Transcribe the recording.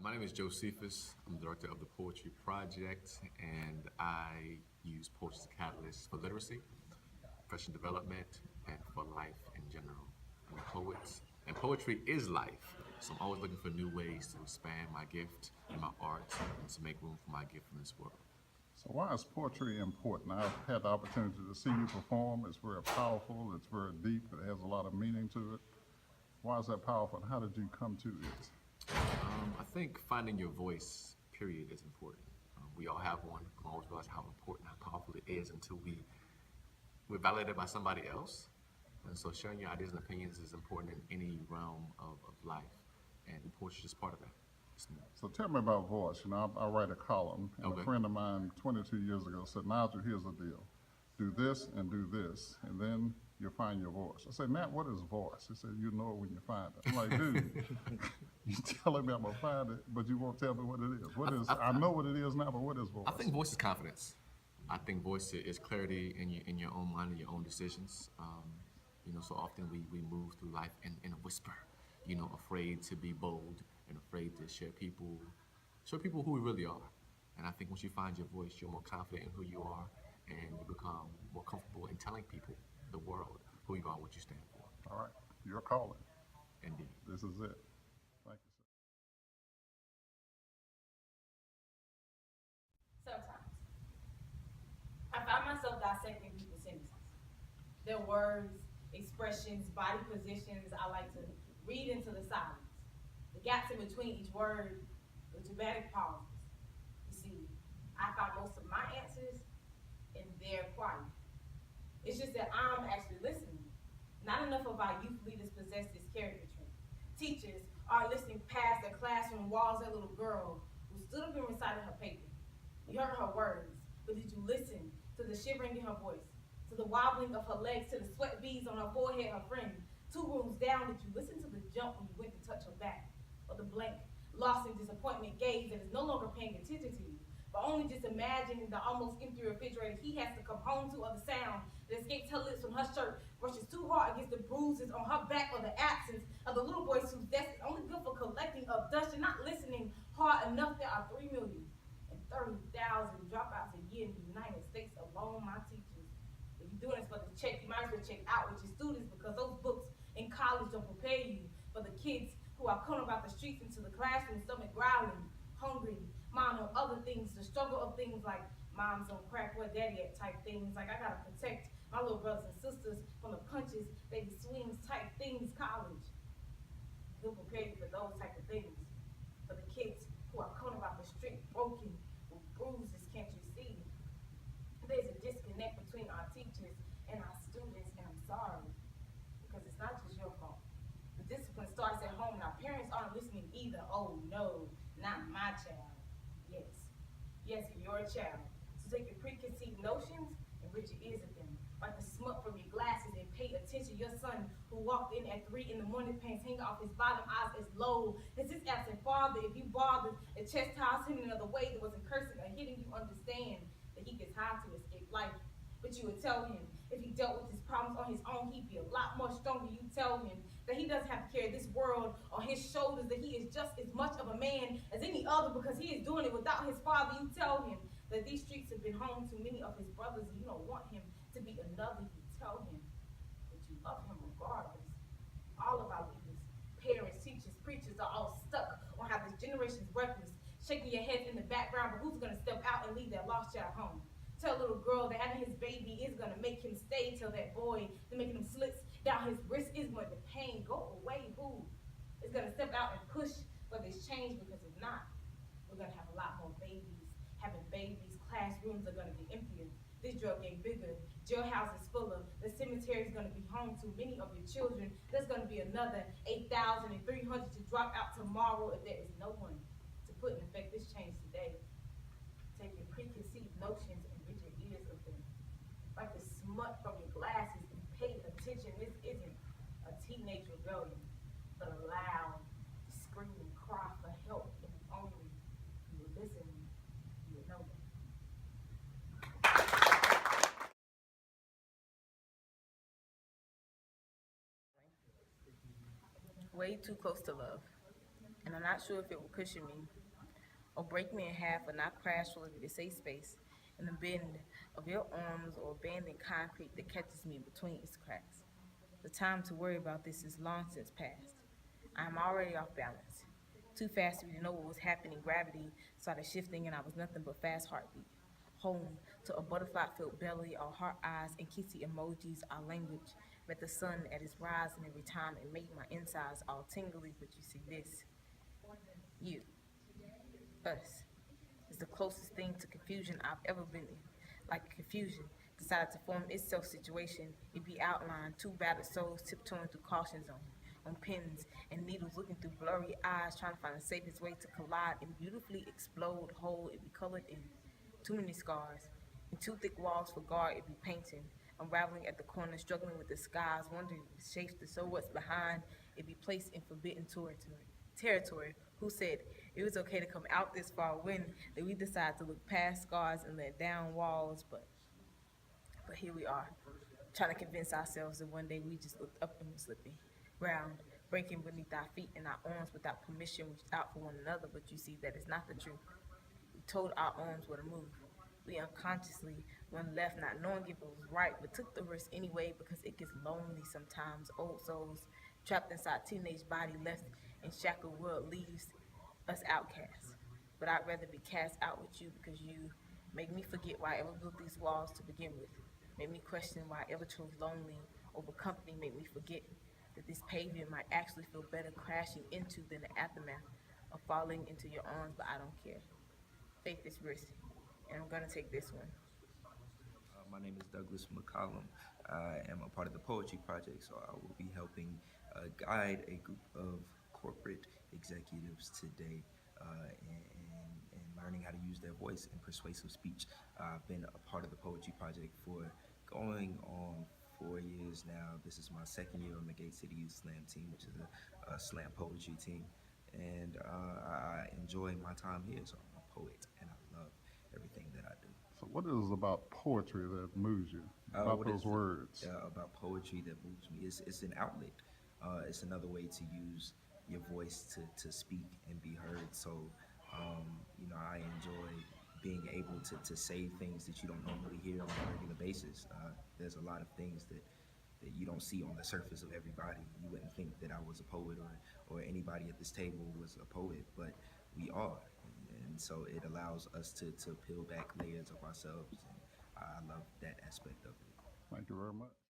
My name is Josephus. I'm the director of the Poetry Project, and I use poetry as a catalyst for literacy, professional development, and for life in general. I'm a poet, and poetry is life. So I'm always looking for new ways to expand my gift and my art and to make room for my gift in this world. So why is poetry important? I've had the opportunity to see you perform. It's very powerful. It's very deep. It has a lot of meaning to it. Why is that powerful, and how did you come to it? I think finding your voice, period, is important. We all have one. We always realize how important, how powerful it is until we're validated by somebody else. And so sharing your ideas and opinions is important in any realm of life. And poetry is just part of that. So tell me about voice. You know, I write a column, and Okay. a friend of mine 22 years ago said, Nigel, here's the deal. Do this and do this, and then you'll find your voice. I said, Nat, what is voice? He said, you know it when you find it. I'm like, dude, you telling me I'm going to find it, but you won't tell me what it is. What is? I know what it is now, but what is voice? I think voice is confidence. I think voice is clarity in your own mind and your own decisions. So often we move through life in a whisper, afraid to be bold and afraid to show people who we really are. And I think once you find your voice, you're more confident in who you are, and you become more comfortable in telling people, the world, who you are, what you stand for. All right, you're calling. Indeed. This is it. Thank you, sir. Sometimes. I find myself dissecting people's sentences. Their words, expressions, body positions. I like to read into the silence. The gaps in between each word, the dramatic pauses. You see, I find most of my answers in their quiet. It's just that I'm actually listening. Not enough of our youth leaders possess this character trait. Teachers are listening past their classroom walls. That little girl who stood up and recited her paper. You heard her words, but did you listen to the shivering in her voice, to the wobbling of her legs, to the sweat beads on her forehead, her friend? 2 rooms down, did you listen to the jump when you went to touch her back? Or the blank, lost in disappointment gaze that is no longer paying attention to you, but only just imagining the almost empty refrigerator he has to come home to, or the sound that escapes her lips when her shirt brushes too hard against the bruises on her back, or the absence of the little boy whose desk is only good for collecting up dust and not listening hard enough. There are 3,030,000 dropouts a year in the United States alone. My teachers, if you're doing this for the check, you might as well check out with your students, because those books in college don't prepare you for the kids who are coming about the streets into the classroom, stomach growling, hungry, mind on other things, the struggle of things like mom's on crack, where daddy at type things, like I gotta protect my little brothers and sisters from the punches, baby swings type things. College, he'll prepare you for those type of things. For the kids who are coming about the street broken, with bruises, can't you see? There's a disconnect between our teachers and our students, and I'm sorry, because it's not just your fault. The discipline starts at home, and our parents aren't listening either. Oh no, not my child. Yes, your child. So take your preconceived notions and rid your ears of them. Like the smut from your glasses, and pay attention. Your son who walked in at 3 in the morning, pants hanging off his bottom, eyes as low as his absent father. If you bothered and chastise him in another way that wasn't cursing or hitting, you understand that he gets high to escape life. But you would tell him if he dealt with his problems on his own, he'd be a lot more stronger. You tell him that he doesn't have to carry this world on his shoulders, that he is just as much of a man as any other because he is doing it without his father. You tell him that these streets have been home to many of his brothers, and you don't want him to be another. You tell him that you love him regardless. All of our leaders, parents, teachers, preachers are all stuck on how this generation is reckless, shaking your heads in the background, but who's going to step out and leave their lost child home? Tell a little girl that having his baby is going to make him stay. Tell that boy that making him slits down his wrist is going to pain. Go away. Who is going to step out and push for this change? Because if not, we're going to have a lot more babies having babies. Classrooms are going to be emptier. This drug game bigger. Jailhouses fuller. The cemetery is going to be home to many of your children. There's going to be another 8,300 to drop out tomorrow if there is no one to put in effect this change today. Take your preconceived notions and rid your ears of them. Like the smut from your glasses, and pay attention. This isn't a teenage rebellion, but a loud, screaming cry for help. And if only you were listening, you would know that. Way too close to love. And I'm not sure if it will cushion me or break me in half or not crash fully to safe space in the bend of your arms or abandoned concrete that catches me between its cracks. The time to worry about this is long since past. I am already off balance. Too fast for me to know what was happening. Gravity started shifting and I was nothing but fast heartbeat. Home to a butterfly-filled belly, our heart eyes and kissy emojis, our language met the sun at its rise, and every time it made my insides all tingly. But you see this, you, us, is the closest thing to confusion I've ever been in. Like confusion decided to form itself situation, it be outlined, two battered souls tiptoeing through caution zone, on pins and needles looking through blurry eyes, trying to find the safest way to collide and beautifully explode whole, it be colored in. Too many scars, and too thick walls for guard, it be painting, unraveling at the corner, struggling with the skies, wondering if it's safe to show what's behind, it be placed in forbidden territory. Who said it was okay to come out this far when that we decide to look past scars and let down walls, but here we are, trying to convince ourselves that one day we just looked up and were slipping. Ground breaking beneath our feet and our arms without permission reached out for one another, but you see that it's not the truth. We told our arms where to move. We unconsciously went left, not knowing if it was right, but took the risk anyway because it gets lonely sometimes. Old souls trapped inside teenage body, left in shackled world leaves us outcasts. But I'd rather be cast out with you because you make me forget why I ever built these walls to begin with. Make me question why I ever chose lonely over company. Make me forget that this pavement might actually feel better crashing into than the aftermath of falling into your arms, but I don't care. Faith is risky, and I'm gonna take this one. My name is Douglas McCollum. I am a part of the Poetry Project, so I will be helping guide a group of corporate executives today in learning how to use their voice in persuasive speech. I've been a part of the Poetry Project for going on 4 years now. This is my second year on the Gate City Youth Slam team, which is a slam poetry team. And I enjoy my time here, so I'm a poet, and I love everything that I do. So what is it about poetry that moves you? About What those is it, words? about poetry that moves me? It's an outlet. It's another way to use your voice to speak and be heard. So, I enjoy being able to say things that you don't normally hear on a regular basis. There's a lot of things that you don't see on the surface of everybody. You wouldn't think that I was a poet or anybody at this table was a poet, but we are. And so it allows us to peel back layers of ourselves, and I love that aspect of it. Thank you very much.